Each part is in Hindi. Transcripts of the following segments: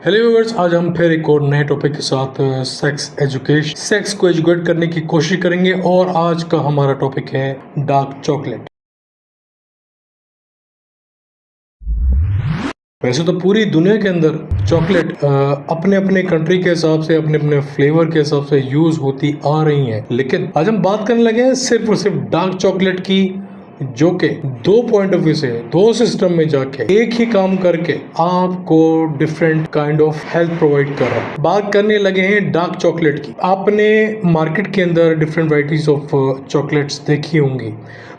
हेलो व्यूअर्स, आज हम फिर एक और नए टॉपिक के साथ सेक्स एजुकेशन, सेक्स को एजुकेट करने की कोशिश करेंगे। और आज का हमारा टॉपिक है डार्क चॉकलेट। वैसे तो पूरी दुनिया के अंदर चॉकलेट अपने अपने कंट्री के हिसाब से, अपने अपने फ्लेवर के हिसाब से यूज होती आ रही हैं, लेकिन आज हम बात करने लगे हैं सिर्फ और सिर्फ डार्क चॉकलेट की, जो कि दो पॉइंट ऑफ व्यू से, दो सिस्टम में जाके एक ही काम करके आपको different kind of health provide कर रहा है। बात करने लगे हैं डार्क चॉकलेट की। आपने मार्केट के अंदर डिफरेंट वैराइटीज ऑफ चॉकलेट्स देखी होंगी।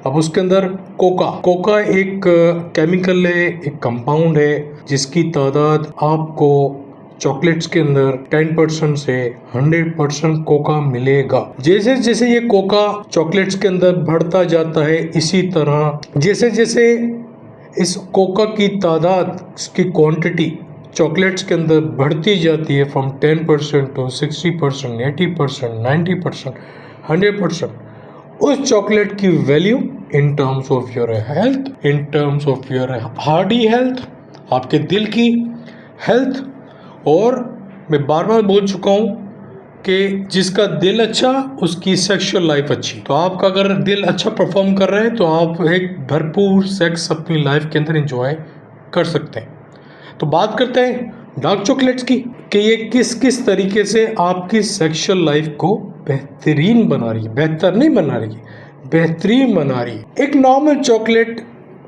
अब उसके अंदर कोका एक केमिकल है, एक कंपाउंड है, जिसकी तादाद आपको चॉकलेट्स के अंदर 10% से 100% कोका मिलेगा। जैसे जैसे ये कोका चॉकलेट्स के अंदर बढ़ता जाता है, इसी तरह जैसे जैसे इस कोका की तादाद, इसकी क्वांटिटी चॉकलेट्स के अंदर बढ़ती जाती है, फ्रॉम 10% टू 60%, 80%, 90%, 100%, उस चॉकलेट की value in terms of your health, in terms of your Hardy health, आपके दिल की हेल्थ। और मैं बार बार बोल चुका हूँ कि जिसका दिल अच्छा उसकी सेक्सुअल लाइफ अच्छी। तो आपका अगर दिल अच्छा परफॉर्म कर रहा है तो आप एक भरपूर सेक्स अपनी लाइफ के अंदर एंजॉय कर सकते हैं। तो बात करते हैं डार्क चॉकलेट्स की कि ये किस किस तरीके से आपकी सेक्सुअल लाइफ को बेहतरीन बना रही है। बेहतर नहीं बना रही है, बेहतरीन बना रही है। एक नॉर्मल चॉकलेट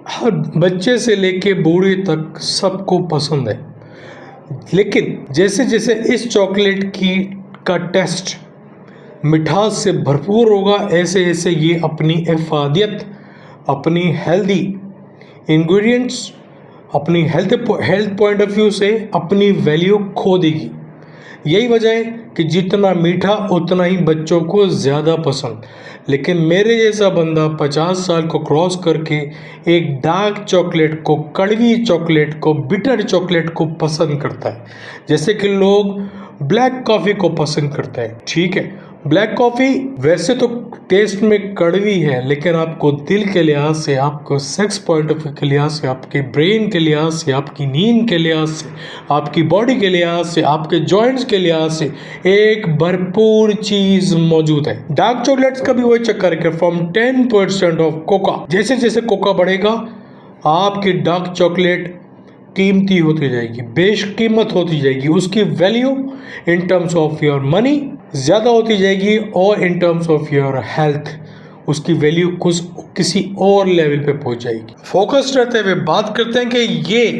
हर बच्चे से लेके बूढ़े तक सबको पसंद है, लेकिन जैसे जैसे इस चॉकलेट का टेस्ट मिठास से भरपूर होगा, ऐसे ऐसे ये अपनी इफादियत, अपनी हेल्दी इंग्रेडिएंट्स, अपनी हेल्थ पॉइंट ऑफ व्यू से अपनी वैल्यू खो देगी। यही वजह है कि जितना मीठा उतना ही बच्चों को ज़्यादा पसंद। लेकिन मेरे जैसा बंदा 50 साल को क्रॉस करके एक डार्क चॉकलेट को, कड़वी चॉकलेट को, बिटर चॉकलेट को पसंद करता है। जैसे कि लोग ब्लैक कॉफ़ी को पसंद करते हैं। ठीक है, ब्लैक कॉफ़ी वैसे तो टेस्ट में कड़वी है, लेकिन आपको दिल के लिहाज से, आपको सेक्स पॉइंट ऑफ व्यू के लिहाज से, आपके ब्रेन के लिहाज से, आपकी नींद के लिहाज से, आपकी बॉडी के लिहाज से, आपके जॉइंट्स के लिहाज से एक भरपूर चीज़ मौजूद है। डार्क चॉकलेट्स का भी वही चक्कर है कि फ्रॉम 10% ऑफ कोका, जैसे जैसे कोका बढ़ेगा आपकी डार्क चॉकलेट कीमती होती जाएगी, बेशकीमत होती जाएगी। उसकी value in terms of your money ज़्यादा होती जाएगी, और in terms of your health उसकी वैल्यू कुछ किसी और लेवल पे पहुंच जाएगी। फोकस रहते हुए बात करते हैं कि ये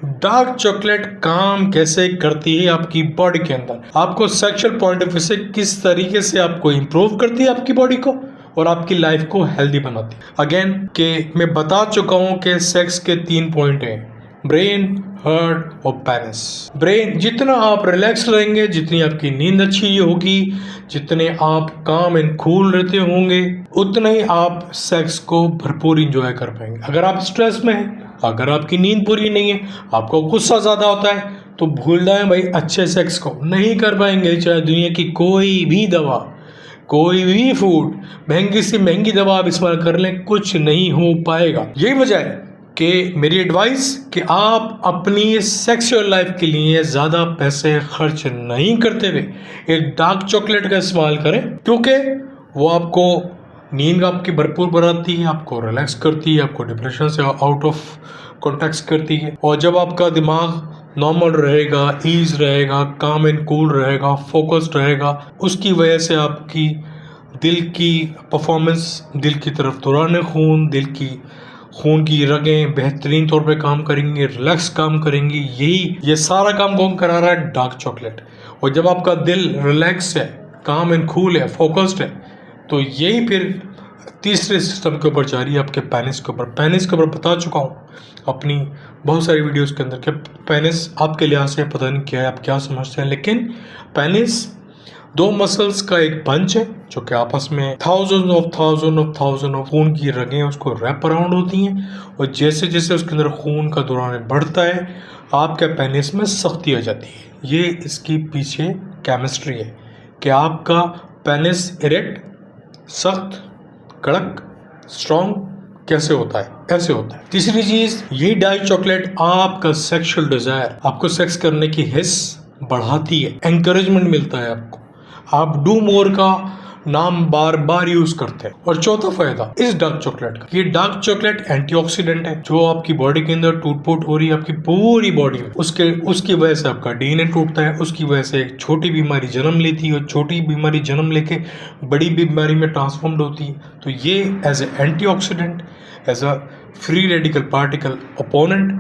डार्क चॉकलेट काम कैसे करती है आपकी बॉडी के अंदर, आपको सेक्सुअल पॉइंट ऑफ व्यू से किस तरीके से आपको इंप्रूव करती है आपकी बॉडी को, और आपकी लाइफ को हेल्दी बनाती है। अगेन कि मैं बता चुका हूँ कि सेक्स के 3 पॉइंट हैं, ब्रेन, हार्ट और पेनिस। ब्रेन, जितना आप रिलैक्स रहेंगे, जितनी आपकी नींद अच्छी होगी, जितने आप काम एंड कूल रहते होंगे, उतना ही आप सेक्स को भरपूर इंजॉय कर पाएंगे। अगर आप स्ट्रेस में हैं, अगर आपकी नींद पूरी नहीं है, आपको गुस्सा ज़्यादा होता है, तो भूल जाएं भाई, अच्छे सेक्स को नहीं कर पाएंगे। चाहे दुनिया की कोई भी दवा, कोई भी फूड, महंगी से महंगी दवा आप इस्तेमाल कर लें, कुछ नहीं हो पाएगा। यही वजह है कि मेरी एडवाइस कि आप अपनी सेक्सुअल लाइफ के लिए ज़्यादा पैसे खर्च नहीं करते हुए एक डार्क चॉकलेट का इस्तेमाल करें, क्योंकि वो आपको नींद आपकी भरपूर बनाती है, आपको रिलैक्स करती है, आपको डिप्रेशन से आउट ऑफ कॉन्टेक्ट करती है। और जब आपका दिमाग नॉर्मल रहेगा, ईज रहेगा, काम एंड कूल रहेगा, फोकस्ड रहेगा, उसकी वजह से आपकी दिल की परफॉर्मेंस, दिल की तरफ दौरान खून, दिल की खून की रगें बेहतरीन तौर पे काम करेंगी, रिलैक्स काम करेंगी। ये सारा काम कौन करा रहा है? Dark chocolate. और जब आपका दिल रिलैक्स है, काम एंड कूल है, फोकस्ड है, तो यही फिर तीसरे सिस्टम के ऊपर जा रही है, आपके पेनिस के ऊपर। पेनिस के ऊपर बता चुका हूँ अपनी बहुत सारी वीडियोस के अंदर कि पेनिस आपके लिहाज से पता नहीं क्या है, आप क्या समझते हैं, लेकिन पेनिस 2 मसल्स का एक बंच है, जो कि आपस में थाउजेंड ऑफ खून की रगें उसको रैप अराउंड होती हैं। और जैसे जैसे उसके अंदर खून का दौरान बढ़ता है, आपके पेनिस में सख्ती आ जाती है। ये इसकी पीछे केमिस्ट्री है कि आपका पेनिस इरेक्ट, सख्त, कड़क, स्ट्रॉन्ग कैसे होता है? ऐसे होता है। तीसरी चीज, यही डार्क चॉकलेट आपका सेक्सुअल डिजायर, आपको सेक्स करने की हिस्स बढ़ाती है, एंकरेजमेंट मिलता है आपको, आप डू मोर का नाम बार बार यूज करते हैं। और चौथा फायदा इस डार्क चॉकलेट का, ये डार्क चॉकलेट एंटीऑक्सीडेंट है, जो आपकी बॉडी के अंदर टूट फूट हो रही है आपकी पूरी बॉडी में, उसकी वजह से आपका डीएनए टूटता है, उसकी वजह से एक छोटी बीमारी जन्म लेती है और छोटी बीमारी जन्म लेके बड़ी बीमारी में ट्रांसफॉर्म्ड होती है। तो ये as a antioxidant, as a free radical particle opponent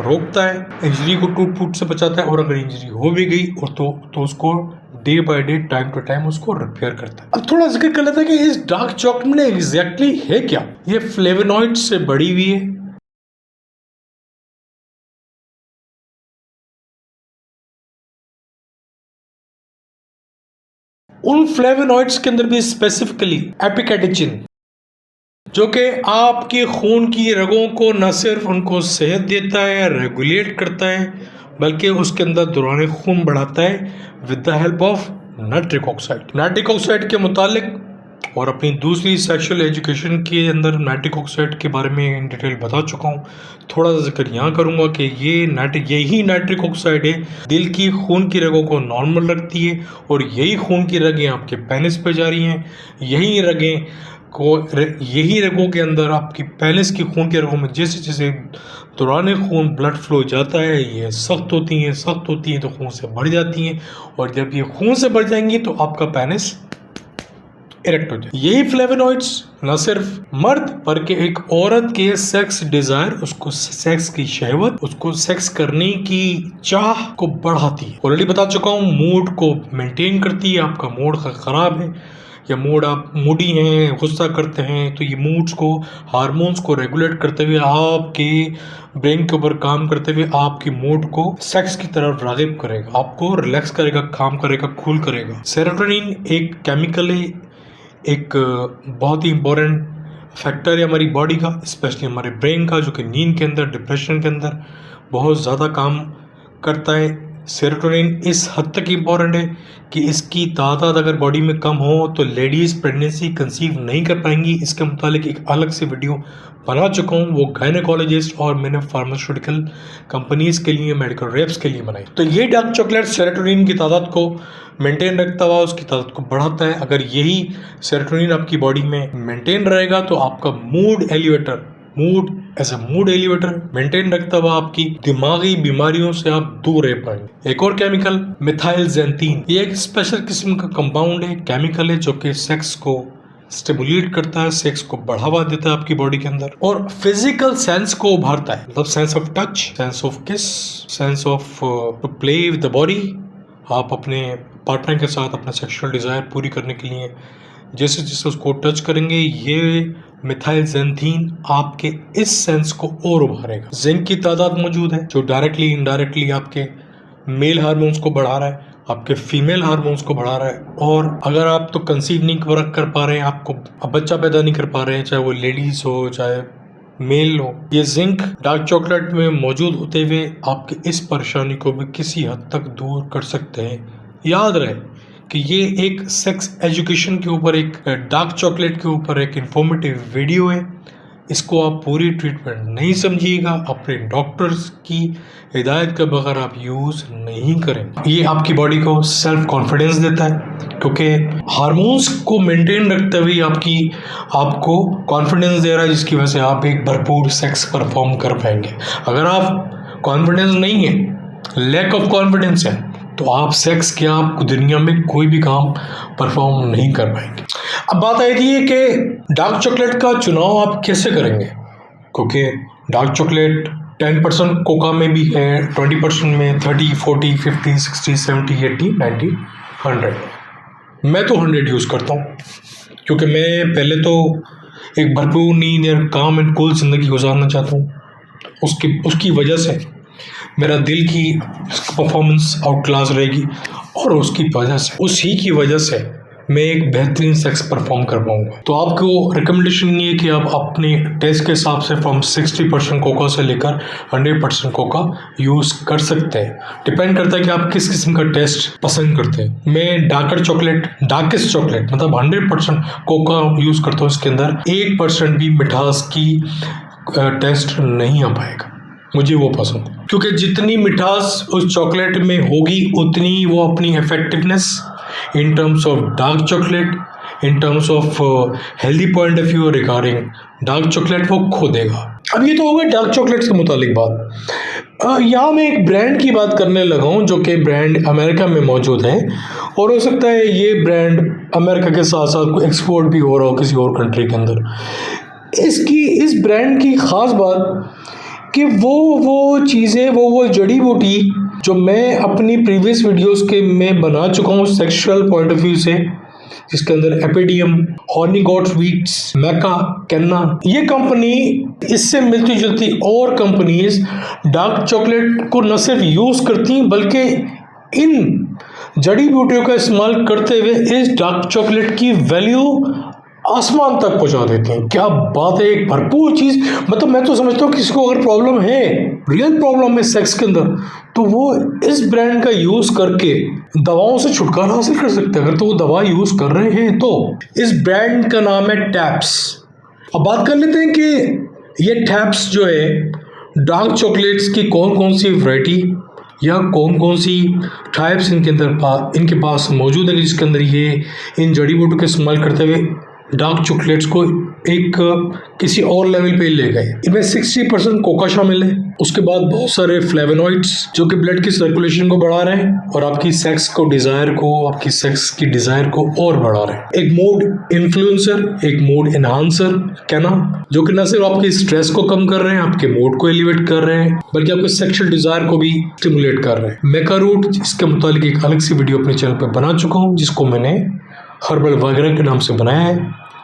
रोकता है, इंजरी को टूट फूट से बचाता है, और अगर इंजरी हो भी गई और तो उसको day by day, time to time उसको रिपेयर करता है। अब थोड़ा जिक्र कर लेता है कि इस डार्क चॉकलेट में एग्जैक्टली है क्या। ये फ्लेवोनॉइड से बड़ी हुई है, उन फ्लेवोनॉइड्स के अंदर भी स्पेसिफिकली एपिकैटेचिन, जो कि आपके खून की रगों को न सिर्फ उनको सेहत देता है, रेगुलेट करता है, बल्कि उसके अंदर दौरान खून बढ़ाता है with the help of nitric oxide. Nitric oxide के मुतालिक और अपनी दूसरी सेक्सुअल एजुकेशन के अंदर नाइट्रिक ऑक्साइड के बारे में इन डिटेल बता चुका हूँ। थोड़ा सा जिक्र यहाँ करूँगा कि यही नाइट्रिक ऑक्साइड है दिल की खून की रगों को नॉर्मल रखती है, और यही खून की रगें आपके पेनिस पे जा रही हैं, यही रगों के अंदर आपकी पेनिस की खून के रगों में जैसे जैसे दौरान खून ब्लड फ्लो जाता है, ये सख्त होती हैं तो खून से बढ़ जाती हैं, और जब ये खून से बढ़ जाएंगी तो आपका पेनिस इरेक्ट हो जाए। यही फ्लेवोनॉइड्स न सिर्फ मर्द बल्कि एक औरत के सेक्स डिजायर, उसको सेक्स की शहवत, उसको सेक्स करने की चाह को बढ़ाती है। ऑलरेडी बता चुका हूँ, मूड को मेंटेन करती है। आपका मूड खराब है या मूड आप मूडी हैं, गुस्सा करते हैं, तो ये मूड्स को, हार्मोन्स को रेगुलेट करते हुए, आपके ब्रेन के ऊपर काम करते हुए आपकी मूड को सेक्स की तरफ रागिब करेगा, आपको रिलैक्स करेगा, काम करेगा, कूल करेगा। सेरोटोनिन एक केमिकल है, एक बहुत ही इंपॉर्टेंट फैक्टर है हमारी बॉडी का, स्पेशली हमारे ब्रेन का, जो कि नींद के अंदर, डिप्रेशन के अंदर बहुत ज़्यादा काम करता है। सेरोटोनिन इस हद तक इम्पॉर्टेंट है कि इसकी तादाद अगर बॉडी में कम हो तो लेडीज़ प्रेगनेंसी कंसीव नहीं कर पाएंगी। इसके मुतालिक एक अलग से वीडियो बना चुका हूँ, वो गायनेकोलॉजिस्ट और मैंने फार्मास्यूटिकल कंपनीज़ के लिए, मेडिकल रेप्स के लिए बनाई। तो ये डार्क चॉकलेट सेरोटोनिन की तादाद को मेंटेन रखता हुआ उसकी तादाद को बढ़ाता है। अगर यही सेरोटोनिन आपकी बॉडी में मेंटेन रहेगा तो आपका मूड एलिवेटर मेंटेन रखता हुआ आपकी दिमागी बीमारियों से आप दूर रह पाएंगे। एक और केमिकल मिथाइलजेंथीन, ये एक स्पेशल किस्म का कंपाउंड है, केमिकल है, जो कि सेक्स को स्टिमुलेट करता है, सेक्स को बढ़ावा देता है आपकी बॉडी के अंदर, और फिजिकल सेंस को उभारता है, मतलब sense of touch, sense of kiss, sense of to play with the body. आप अपने पार्टनर के साथ अपना सेक्सुअल डिजायर पूरी करने के लिए जैसे जैसे उसको टच करेंगे, ये मिथाइलजेंथीन आपके इस सेंस को और उभारेगा। जिंक की तादाद मौजूद है, जो डायरेक्टली इनडायरेक्टली आपके मेल हार्मोन्स को बढ़ा रहा है, आपके फीमेल हार्मोन्स को बढ़ा रहा है। और अगर आप तो कंसीव नहीं कर पा रहे हैं, आपको बच्चा पैदा नहीं कर पा रहे हैं, चाहे वो लेडीज हो चाहे मेल हो, ये जिंक डार्क चॉकलेट में मौजूद होते हुए आपकी इस परेशानी को भी किसी हद तक दूर कर सकते हैं। याद रहे कि ये एक सेक्स एजुकेशन के ऊपर, एक डार्क चॉकलेट के ऊपर एक इंफॉर्मेटिव वीडियो है। इसको आप पूरी ट्रीटमेंट नहीं समझिएगा, अपने डॉक्टर्स की हिदायत के बगैर आप यूज़ नहीं करेंगे। ये आपकी बॉडी को सेल्फ कॉन्फिडेंस देता है, क्योंकि हार्मोन्स को मेंटेन रखते हुए आपको कॉन्फिडेंस दे रहा है, जिसकी वजह से आप एक भरपूर सेक्स परफॉर्म कर पाएंगे। अगर आप कॉन्फिडेंस नहीं है, लैक ऑफ कॉन्फिडेंस है, तो आप सेक्स के आप दुनिया में कोई भी काम परफॉर्म नहीं कर पाएंगे। अब बात आई थी कि डार्क चॉकलेट का चुनाव आप कैसे करेंगे, क्योंकि डार्क चॉकलेट 10% कोका में भी है, 20% में, 30, 40, 50, 60, 70, 80, 90, 100। मैं तो 100 यूज़ करता हूँ, क्योंकि मैं पहले तो एक भरपूर नींद या काम एंड कूल ज़िंदगी गुजारना चाहता हूँ। उसकी वजह से मेरा दिल की परफॉर्मेंस आउट क्लास रहेगी, और उसी की वजह से मैं एक बेहतरीन सेक्स परफॉर्म कर पाऊंगा। तो आपको रिकमेंडेशन नहीं है कि आप अपने टेस्ट के हिसाब से फ्रॉम 60% कोका से लेकर 100% कोका यूज़ कर सकते हैं। डिपेंड करता है कि आप किस किस्म का टेस्ट पसंद करते हैं। मैं डार्केस्ट चॉकलेट मतलब 100% कोका यूज़ करता हूँ। इसके अंदर 1% भी मिठास की टेस्ट नहीं आ पाएगा, मुझे वो पसंद है, क्योंकि जितनी मिठास उस चॉकलेट में होगी उतनी वो अपनी effectiveness in terms of dark chocolate, in terms of healthy point of view regarding dark chocolate वो खो देगा। अब ये तो हो गया डार्क चॉकलेट्स के मुतालिक बात। यहाँ मैं एक ब्रांड की बात करने लगा हूँ जो कि ब्रांड अमेरिका में मौजूद है, और हो सकता है ये ब्रांड अमेरिका के साथ साथ कोई एक्सपोर्ट भी हो रहा हो किसी और कंट्री के अंदर। इस ब्रांड की ख़ास बात कि वो चीज़ें वो जड़ी बूटी जो मैं अपनी प्रीवियस वीडियोस के में बना चुका हूँ सेक्सुअल पॉइंट ऑफ व्यू से, जिसके अंदर एपिडियम, हॉर्नी गॉड स्वीट्स, मैका, कैन्ना, ये कंपनी इससे मिलती जुलती और कंपनीज डार्क चॉकलेट को न सिर्फ यूज़ करती हैं बल्कि इन जड़ी बूटियों का इस्तेमाल करते हुए इस डार्क चॉकलेट की वैल्यू आसमान तक पहुंचा देते हैं। क्या बात है, एक भरपूर चीज। मतलब मैं तो समझता हूँ किसी को अगर प्रॉब्लम है, रियल प्रॉब्लम है सेक्स के अंदर, तो वो इस ब्रांड का यूज करके दवाओं से छुटकारा हासिल कर सकते हैं। अगर तो वो दवा यूज कर रहे हैं तो इस ब्रांड का नाम है टैप्स। अब बात कर लेते हैं कि ये टैप्स जो है डार्क चॉकलेट्स की कौन कौन सी वैरायटी या कौन कौन सी टाइप्स इनके पास मौजूद है, जिसके अंदर ये इन जड़ी बूटियों का इस्तेमाल करते हुए डार्क चॉकलेट्स को एक किसी और लेवल पे ले गए। इनमें 60% कोका शामिल है। उसके बाद बहुत सारे फ्लेवोनॉइड्स जो कि ब्लड की सर्कुलेशन को बढ़ा रहे हैं और आपकी सेक्स की डिजायर को और बढ़ा रहे हैं। एक मूड इन्फ्लुएंसर, एक मूड एनहांसर कहना, जो कि न सिर्फ आपके स्ट्रेस को कम कर रहे हैं, आपके मूड को एलिवेट कर रहे हैं, बल्कि आपके सेक्सुअल डिजायर को भी स्टिमुलेट कर रहे हैं। मेका रूट, जिसके मुतालिक एक अलग सी वीडियो अपने चैनल पर बना चुका हूँ, जिसको मैंने हर्बल वगैरह के नाम से बनाया है।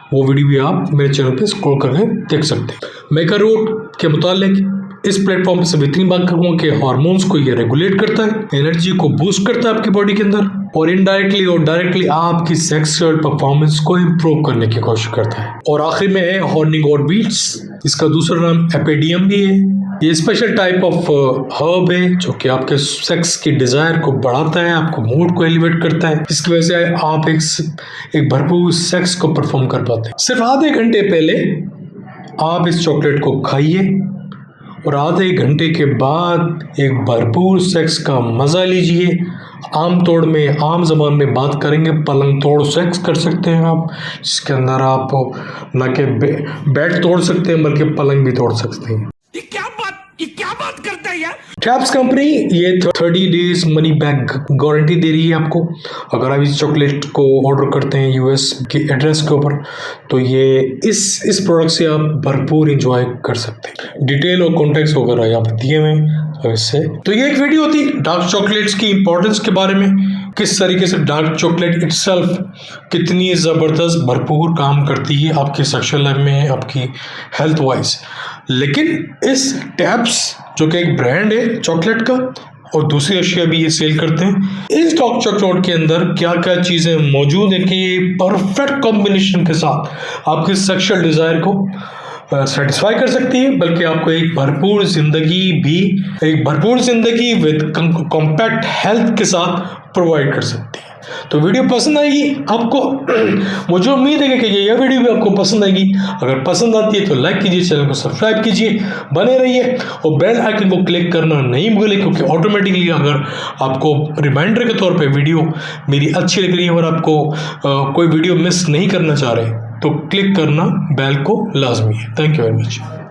वो वीडियो भी आप मेरे चैनल पे स्क्रॉल करके देख सकते हैं। मेका रूट के मुतालिक इस प्लेटफॉर्म पे सिर्फ इतनी बात करूँगा कि हार्मोन्स को ये रेगुलेट करता है, एनर्जी को बूस्ट करता है आपकी बॉडी के अंदर, और इनडायरेक्टली और डायरेक्टली आपकी सेक्सुअल परफॉर्मेंस को इम्प्रूव करने की कोशिश करता है। और आखिर में है हॉर्नी गॉड बीट्स, इसका दूसरा नाम एपिडियम भी है। ये स्पेशल टाइप ऑफ हर्ब है जो कि आपके सेक्स की डिजायर को बढ़ाता है, आपको मूड को एलिवेट करता है, जिसकी वजह से आप एक भरपूर सेक्स को परफॉर्म कर पाते हैं। सिर्फ आधे घंटे पहले आप इस चॉकलेट को खाइए और आधे घंटे के बाद एक भरपूर सेक्स का मजा लीजिए। आम ज़बान में बात करेंगे, पलंग तोड़ सेक्स कर सकते हैं आप, जिसके अंदर आप न कि बेड तोड़ सकते हैं बल्कि पलंग भी तोड़ सकते हैं। ये क्या बात करता है यार। टैप्स कंपनी ये 30 डेज मनी बैक गारंटी दे रही है आपको। अगर आप इस चॉकलेट को ऑर्डर करते हैं यूएस के एड्रेस के ऊपर, तो ये इस प्रोडक्ट से आप भरपूर एंजॉय कर सकते हैं। डिटेल और कॉन्टेक्ट वगैरह यहाँ पर दिए हुए हैं इससे। तो ये एक वीडियो थी डार्क चॉकलेट्स की इंपॉर्टेंस के बारे में, किस तरीके से डार्क चॉकलेट इटसेल्फ कितनी ज़बरदस्त भरपूर काम करती है आपके सेक्सुअल लाइफ में, आपकी हेल्थ वाइज। लेकिन इस टैप्स जो कि एक ब्रांड है चॉकलेट का और दूसरी अशिया भी ये सेल करते हैं, इस डार्क चॉकलेट के अंदर क्या क्या चीज़ें मौजूद है कि ये परफेक्ट कॉम्बिनेशन के साथ आपकी सेक्सुअल डिज़ायर को सेटिस्फाई कर सकती है, बल्कि आपको एक भरपूर जिंदगी विद कॉम्पैक्ट हेल्थ के साथ प्रोवाइड कर सकती है। तो वीडियो पसंद आएगी आपको, मुझे उम्मीद है कि यह वीडियो भी आपको पसंद आएगी। अगर पसंद आती है तो लाइक कीजिए, चैनल को सब्सक्राइब कीजिए, बने रहिए और बेल आइकन को क्लिक करना नहीं भूलें, क्योंकि ऑटोमेटिकली अगर आपको रिमाइंडर के तौर पे वीडियो मेरी अच्छी लग रही है और आपको कोई वीडियो मिस नहीं करना चाह रहे तो क्लिक करना बेल को लाजमी है। Thank you very much.